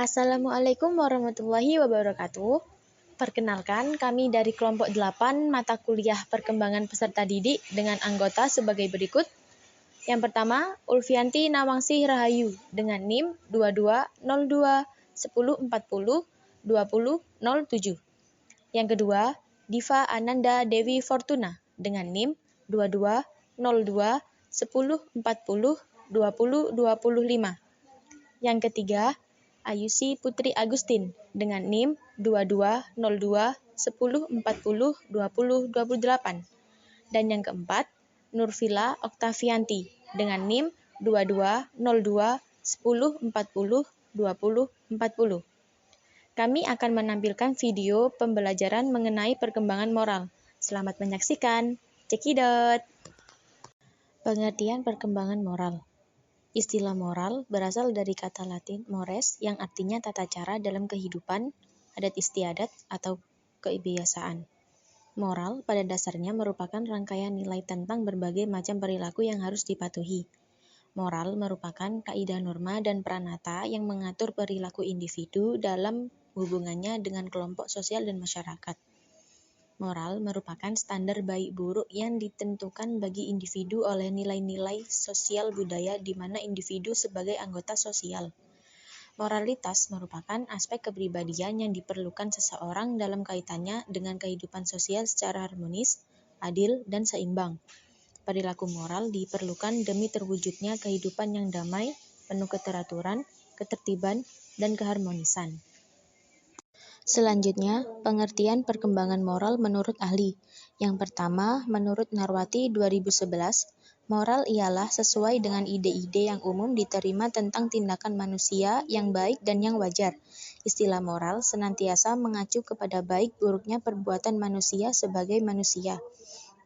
Assalamualaikum warahmatullahi wabarakatuh. Perkenalkan, kami dari kelompok 8 mata kuliah perkembangan peserta didik dengan anggota sebagai berikut. Yang pertama, Ulfianti Nawangsih Rahayu dengan NIM 220210402007. Yang kedua, Diva Ananda Dewi Fortuna dengan NIM 220210402025. Yang ketiga, Ayusi Putri Agustin dengan NIM 220210402028. Dan yang keempat, Nurvila Oktavianti dengan NIM 220210402040. Kami akan menampilkan video pembelajaran mengenai perkembangan moral. Selamat menyaksikan. Cekidot. Pengertian perkembangan moral. Istilah moral berasal dari kata Latin mores yang artinya tata cara dalam kehidupan, adat istiadat, atau kebiasaan. Moral pada dasarnya merupakan rangkaian nilai tentang berbagai macam perilaku yang harus dipatuhi. Moral merupakan kaidah norma dan pranata yang mengatur perilaku individu dalam hubungannya dengan kelompok sosial dan masyarakat. Moral merupakan standar baik buruk yang ditentukan bagi individu oleh nilai-nilai sosial budaya di mana individu sebagai anggota sosial. Moralitas merupakan aspek kepribadian yang diperlukan seseorang dalam kaitannya dengan kehidupan sosial secara harmonis, adil, dan seimbang. Perilaku moral diperlukan demi terwujudnya kehidupan yang damai, penuh keteraturan, ketertiban, dan keharmonisan. Selanjutnya, pengertian perkembangan moral menurut ahli. Yang pertama, menurut Narwati 2011, moral ialah sesuai dengan ide-ide yang umum diterima tentang tindakan manusia yang baik dan yang wajar. Istilah moral senantiasa mengacu kepada baik buruknya perbuatan manusia sebagai manusia.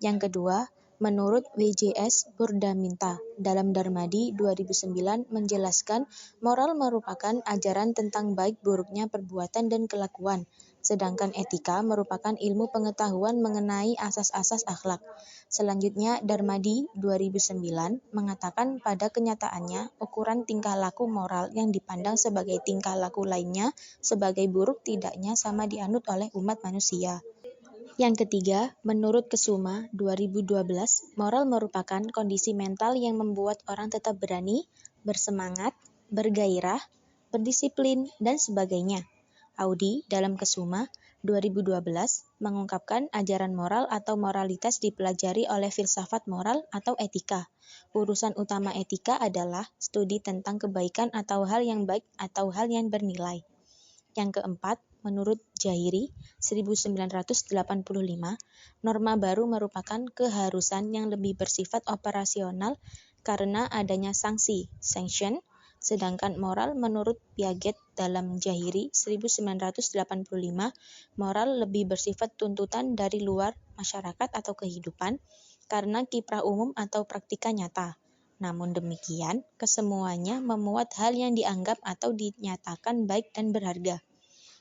Yang kedua, menurut WJS Purdaminta dalam Darmadi 2009 menjelaskan moral merupakan ajaran tentang baik buruknya perbuatan dan kelakuan, sedangkan etika merupakan ilmu pengetahuan mengenai asas-asas akhlak. Selanjutnya, Darmadi 2009 mengatakan pada kenyataannya ukuran tingkah laku moral yang dipandang sebagai tingkah laku lainnya sebagai buruk tidaknya sama dianut oleh umat manusia. Yang ketiga, menurut Kesuma 2012, moral merupakan kondisi mental yang membuat orang tetap berani, bersemangat, bergairah, berdisiplin, dan sebagainya. Audi dalam Kesuma 2012 mengungkapkan ajaran moral atau moralitas dipelajari oleh filsafat moral atau etika. Urusan utama etika adalah studi tentang kebaikan atau hal yang baik atau hal yang bernilai. Yang keempat, menurut Jahiri 1985, norma baru merupakan keharusan yang lebih bersifat operasional karena adanya sanksi, sanction, sedangkan moral menurut Piaget dalam Jahiri 1985, moral lebih bersifat tuntutan dari luar masyarakat atau kehidupan karena kiprah umum atau praktika nyata. Namun demikian, kesemuanya memuat hal yang dianggap atau dinyatakan baik dan berharga.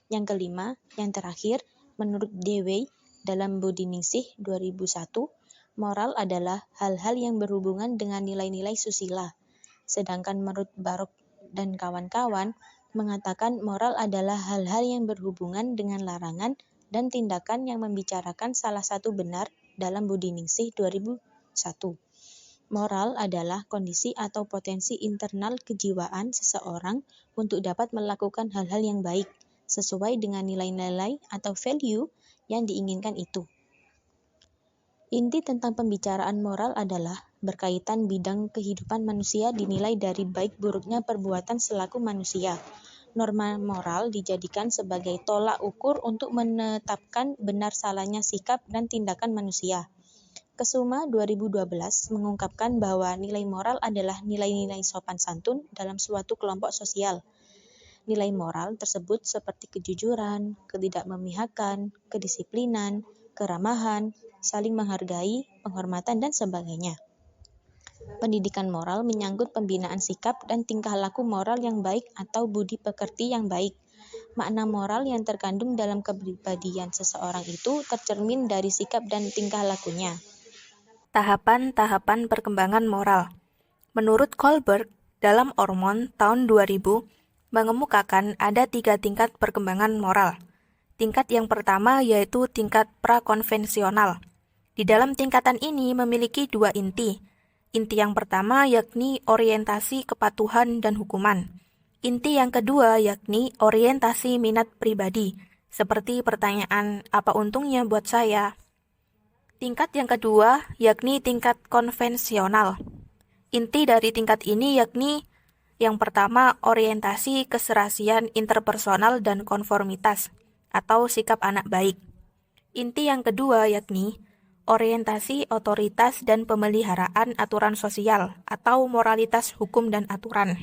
Yang kelima, yang terakhir, menurut Dewey dalam Budiningsih 2001, moral adalah hal-hal yang berhubungan dengan nilai-nilai susila. Sedangkan menurut Barok dan kawan-kawan mengatakan moral adalah hal-hal yang berhubungan dengan larangan dan tindakan yang membicarakan salah satu benar dalam Budiningsih 2001. Moral adalah kondisi atau potensi internal kejiwaan seseorang untuk dapat melakukan hal-hal yang baik, sesuai dengan nilai-nilai atau value yang diinginkan itu. Inti tentang pembicaraan moral adalah berkaitan bidang kehidupan manusia dinilai dari baik buruknya perbuatan selaku manusia. Norma moral dijadikan sebagai tolak ukur untuk menetapkan benar salahnya sikap dan tindakan manusia. Kesuma 2012 mengungkapkan bahwa nilai moral adalah nilai-nilai sopan santun dalam suatu kelompok sosial. Nilai moral tersebut seperti kejujuran, ketidakmemihakan, kedisiplinan, keramahan, saling menghargai, penghormatan, dan sebagainya. Pendidikan moral menyangkut pembinaan sikap dan tingkah laku moral yang baik atau budi pekerti yang baik. Makna moral yang terkandung dalam kepribadian seseorang itu tercermin dari sikap dan tingkah lakunya. Tahapan-tahapan perkembangan moral. Menurut Kohlberg dalam Ormond tahun 2000, mengemukakan ada 3 tingkat perkembangan moral. Tingkat yang pertama yaitu tingkat prakonvensional. Di dalam tingkatan ini memiliki 2 inti. Inti yang pertama yakni orientasi kepatuhan dan hukuman. Inti yang kedua yakni orientasi minat pribadi, seperti pertanyaan apa untungnya buat saya. Tingkat yang kedua yakni tingkat konvensional. Inti dari tingkat ini yakni yang pertama orientasi keserasian interpersonal dan konformitas atau sikap anak baik. Inti yang kedua yakni orientasi otoritas dan pemeliharaan aturan sosial atau moralitas hukum dan aturan.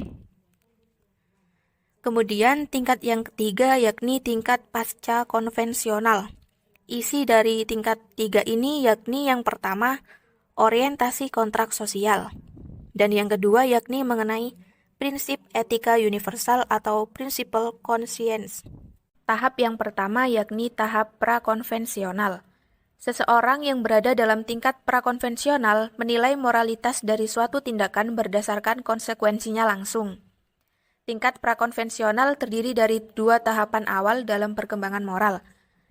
Kemudian tingkat yang ketiga yakni tingkat pasca konvensional. Isi dari tingkat 3 ini yakni yang pertama orientasi kontrak sosial dan yang kedua yakni mengenai prinsip etika universal atau principle conscience. Tahap yang pertama yakni tahap prakonvensional. Seseorang yang berada dalam tingkat prakonvensional menilai moralitas dari suatu tindakan berdasarkan konsekuensinya langsung. Tingkat prakonvensional terdiri dari 2 tahapan awal dalam perkembangan moral,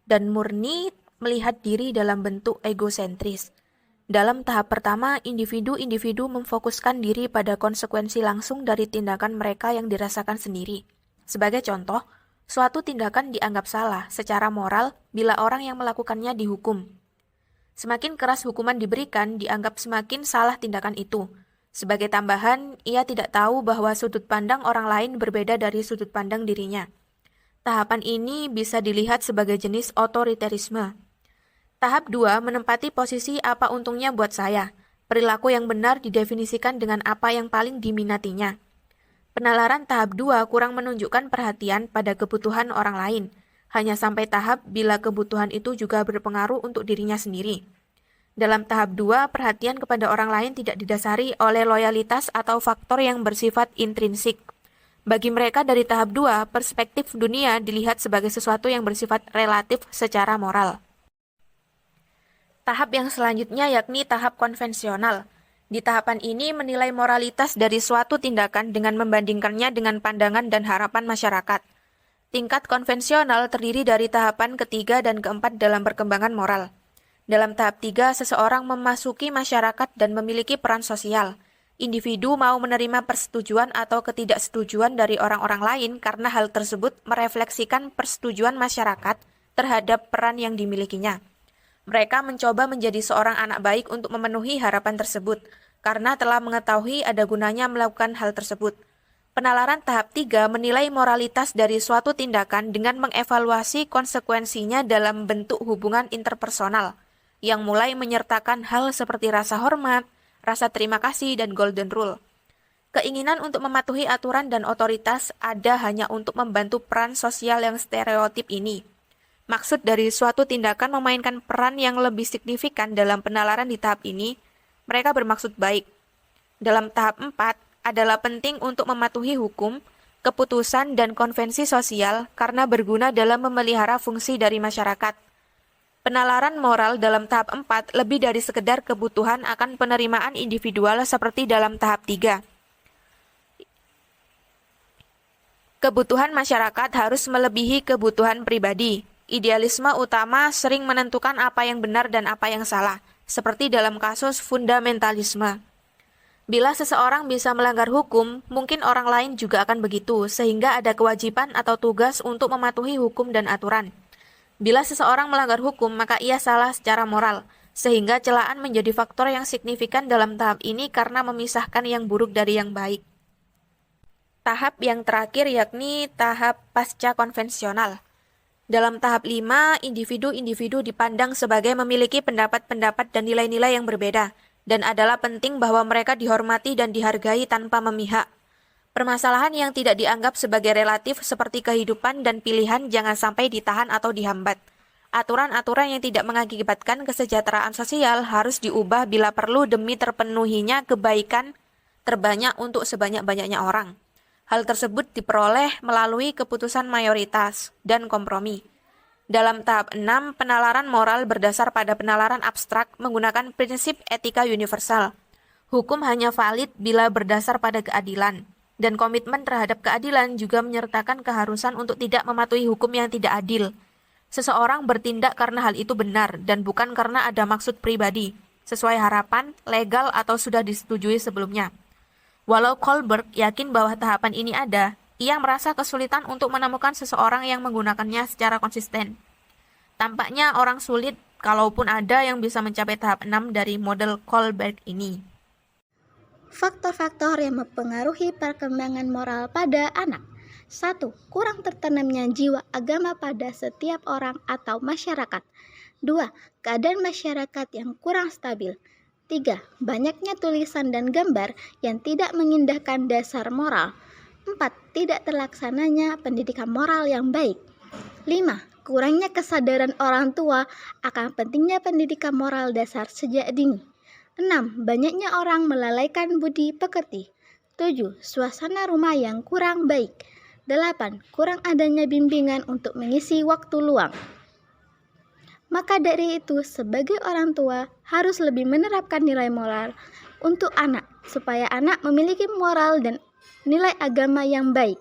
dan murni melihat diri dalam bentuk egosentris. Dalam tahap pertama, individu-individu memfokuskan diri pada konsekuensi langsung dari tindakan mereka yang dirasakan sendiri. Sebagai contoh, suatu tindakan dianggap salah secara moral bila orang yang melakukannya dihukum. Semakin keras hukuman diberikan, dianggap semakin salah tindakan itu. Sebagai tambahan, ia tidak tahu bahwa sudut pandang orang lain berbeda dari sudut pandang dirinya. Tahapan ini bisa dilihat sebagai jenis otoritarisme. Tahap 2 menempati posisi apa untungnya buat saya. Perilaku yang benar didefinisikan dengan apa yang paling diminatinya. Penalaran tahap 2 kurang menunjukkan perhatian pada kebutuhan orang lain, hanya sampai tahap bila kebutuhan itu juga berpengaruh untuk dirinya sendiri. Dalam tahap 2, perhatian kepada orang lain tidak didasari oleh loyalitas atau faktor yang bersifat intrinsik. Bagi mereka dari tahap 2, perspektif dunia dilihat sebagai sesuatu yang bersifat relatif secara moral. Tahap yang selanjutnya yakni tahap konvensional. Di tahapan ini menilai moralitas dari suatu tindakan dengan membandingkannya dengan pandangan dan harapan masyarakat. Tingkat konvensional terdiri dari tahapan ketiga dan keempat dalam perkembangan moral. Dalam tahap 3, seseorang memasuki masyarakat dan memiliki peran sosial. Individu mau menerima persetujuan atau ketidaksetujuan dari orang-orang lain karena hal tersebut merefleksikan persetujuan masyarakat terhadap peran yang dimilikinya. Mereka mencoba menjadi seorang anak baik untuk memenuhi harapan tersebut, karena telah mengetahui ada gunanya melakukan hal tersebut. Penalaran tahap 3 menilai moralitas dari suatu tindakan dengan mengevaluasi konsekuensinya dalam bentuk hubungan interpersonal, yang mulai menyertakan hal seperti rasa hormat, rasa terima kasih, dan golden rule. Keinginan untuk mematuhi aturan dan otoritas ada hanya untuk membantu peran sosial yang stereotip ini. Maksud dari suatu tindakan memainkan peran yang lebih signifikan dalam penalaran di tahap ini, mereka bermaksud baik. Dalam tahap 4, adalah penting untuk mematuhi hukum, keputusan, dan konvensi sosial karena berguna dalam memelihara fungsi dari masyarakat. Penalaran moral dalam tahap 4 lebih dari sekedar kebutuhan akan penerimaan individual seperti dalam tahap 3. Kebutuhan masyarakat harus melebihi kebutuhan pribadi. Idealisme utama sering menentukan apa yang benar dan apa yang salah, seperti dalam kasus fundamentalisme. Bila seseorang bisa melanggar hukum, mungkin orang lain juga akan begitu, sehingga ada kewajiban atau tugas untuk mematuhi hukum dan aturan. Bila seseorang melanggar hukum, maka ia salah secara moral, sehingga celaan menjadi faktor yang signifikan dalam tahap ini karena memisahkan yang buruk dari yang baik. Tahap yang terakhir yakni tahap pasca konvensional. Dalam tahap 5, individu-individu dipandang sebagai memiliki pendapat-pendapat dan nilai-nilai yang berbeda, dan adalah penting bahwa mereka dihormati dan dihargai tanpa memihak. Permasalahan yang tidak dianggap sebagai relatif seperti kehidupan dan pilihan jangan sampai ditahan atau dihambat. Aturan-aturan yang tidak mengakibatkan kesejahteraan sosial harus diubah bila perlu demi terpenuhinya kebaikan terbanyak untuk sebanyak-banyaknya orang. Hal tersebut diperoleh melalui keputusan mayoritas dan kompromi. Dalam tahap 6, penalaran moral berdasar pada penalaran abstrak menggunakan prinsip etika universal. Hukum hanya valid bila berdasar pada keadilan. Dan komitmen terhadap keadilan juga menyertakan keharusan untuk tidak mematuhi hukum yang tidak adil. Seseorang bertindak karena hal itu benar dan bukan karena ada maksud pribadi, sesuai harapan, legal, atau sudah disetujui sebelumnya. Walau Kohlberg yakin bahwa tahapan ini ada, ia merasa kesulitan untuk menemukan seseorang yang menggunakannya secara konsisten. Tampaknya orang sulit, kalaupun ada yang bisa mencapai tahap 6 dari model Kohlberg ini. Faktor-faktor yang mempengaruhi perkembangan moral pada anak. 1. Kurang tertanamnya jiwa agama pada setiap orang atau masyarakat. 2. Keadaan masyarakat yang kurang stabil. 3. Banyaknya tulisan dan gambar yang tidak mengindahkan dasar moral. 4. Tidak terlaksananya pendidikan moral yang baik. 5. Kurangnya kesadaran orang tua akan pentingnya pendidikan moral dasar sejak dini. 6. Banyaknya orang melalaikan budi pekerti. 7. Suasana rumah yang kurang baik. 8. Kurang adanya bimbingan untuk mengisi waktu luang. Maka dari itu, sebagai orang tua harus lebih menerapkan nilai moral untuk anak, supaya anak memiliki moral dan nilai agama yang baik.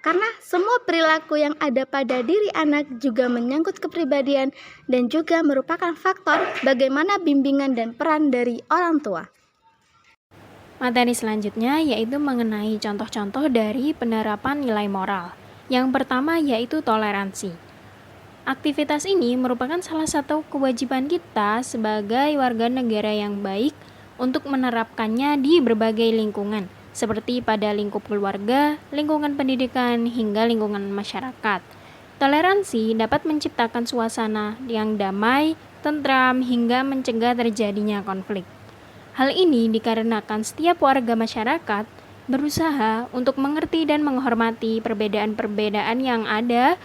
Karena semua perilaku yang ada pada diri anak juga menyangkut kepribadian dan juga merupakan faktor bagaimana bimbingan dan peran dari orang tua. Materi selanjutnya yaitu mengenai contoh-contoh dari penerapan nilai moral. Yang pertama yaitu toleransi. Aktivitas ini merupakan salah satu kewajiban kita sebagai warga negara yang baik untuk menerapkannya di berbagai lingkungan, seperti pada lingkup keluarga, lingkungan pendidikan, hingga lingkungan masyarakat. Toleransi dapat menciptakan suasana yang damai, tentram, hingga mencegah terjadinya konflik. Hal ini dikarenakan setiap warga masyarakat berusaha untuk mengerti dan menghormati perbedaan-perbedaan yang ada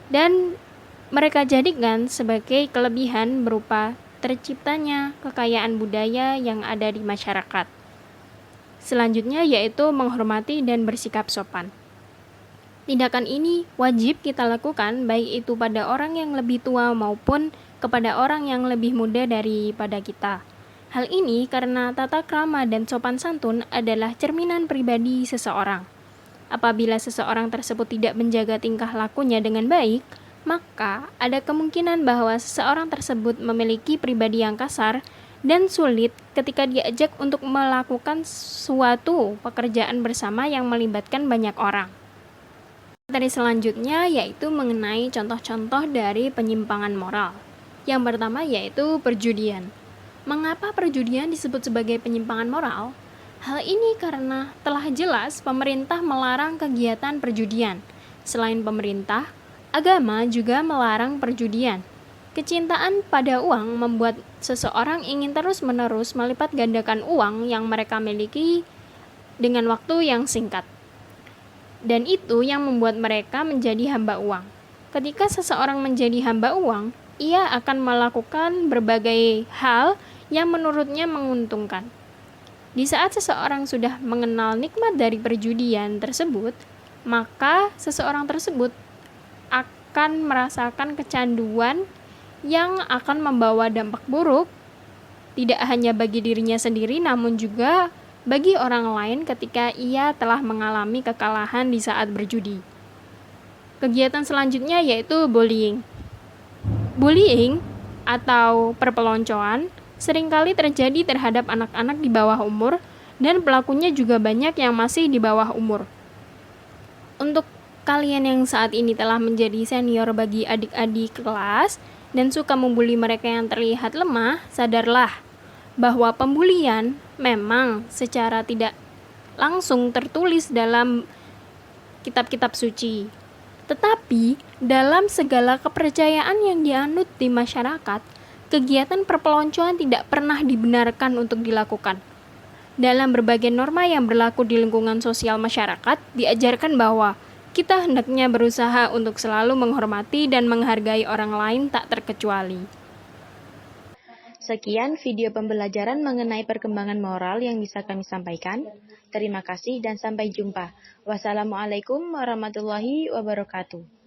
dan mereka jadikan sebagai kelebihan berupa terciptanya kekayaan budaya yang ada di masyarakat. Selanjutnya yaitu menghormati dan bersikap sopan. Tindakan ini wajib kita lakukan baik itu pada orang yang lebih tua maupun kepada orang yang lebih muda daripada kita. Hal ini karena tata krama dan sopan santun adalah cerminan pribadi seseorang. Apabila seseorang tersebut tidak menjaga tingkah lakunya dengan baik, maka ada kemungkinan bahwa seseorang tersebut memiliki pribadi yang kasar dan sulit ketika diajak untuk melakukan suatu pekerjaan bersama yang melibatkan banyak orang. Materi selanjutnya yaitu mengenai contoh-contoh dari penyimpangan moral. Yang pertama yaitu perjudian. Mengapa perjudian disebut sebagai penyimpangan moral? Hal ini karena telah jelas pemerintah melarang kegiatan perjudian. Selain pemerintah, agama juga melarang perjudian. Kecintaan pada uang membuat seseorang ingin terus-menerus melipat gandakan uang yang mereka miliki dengan waktu yang singkat. Dan itu yang membuat mereka menjadi hamba uang. Ketika seseorang menjadi hamba uang, ia akan melakukan berbagai hal yang menurutnya menguntungkan. Di saat seseorang sudah mengenal nikmat dari perjudian tersebut, maka seseorang tersebut akan merasakan kecanduan yang akan membawa dampak buruk tidak hanya bagi dirinya sendiri namun juga bagi orang lain ketika ia telah mengalami kekalahan di saat berjudi. Kegiatan selanjutnya yaitu bullying. Bullying atau perpeloncoan seringkali terjadi terhadap anak-anak di bawah umur dan pelakunya juga banyak yang masih di bawah umur. Untuk kalian yang saat ini telah menjadi senior bagi adik-adik kelas dan suka membuli mereka yang terlihat lemah, sadarlah bahwa pembulian memang secara tidak langsung tertulis dalam kitab-kitab suci. Tetapi dalam segala kepercayaan yang dianut di masyarakat, kegiatan perpeloncoan tidak pernah dibenarkan untuk dilakukan. Dalam berbagai norma yang berlaku di lingkungan sosial masyarakat, diajarkan bahwa kita hendaknya berusaha untuk selalu menghormati dan menghargai orang lain tak terkecuali. Sekian video pembelajaran mengenai perkembangan moral yang bisa kami sampaikan. Terima kasih dan sampai jumpa. Wassalamualaikum warahmatullahi wabarakatuh.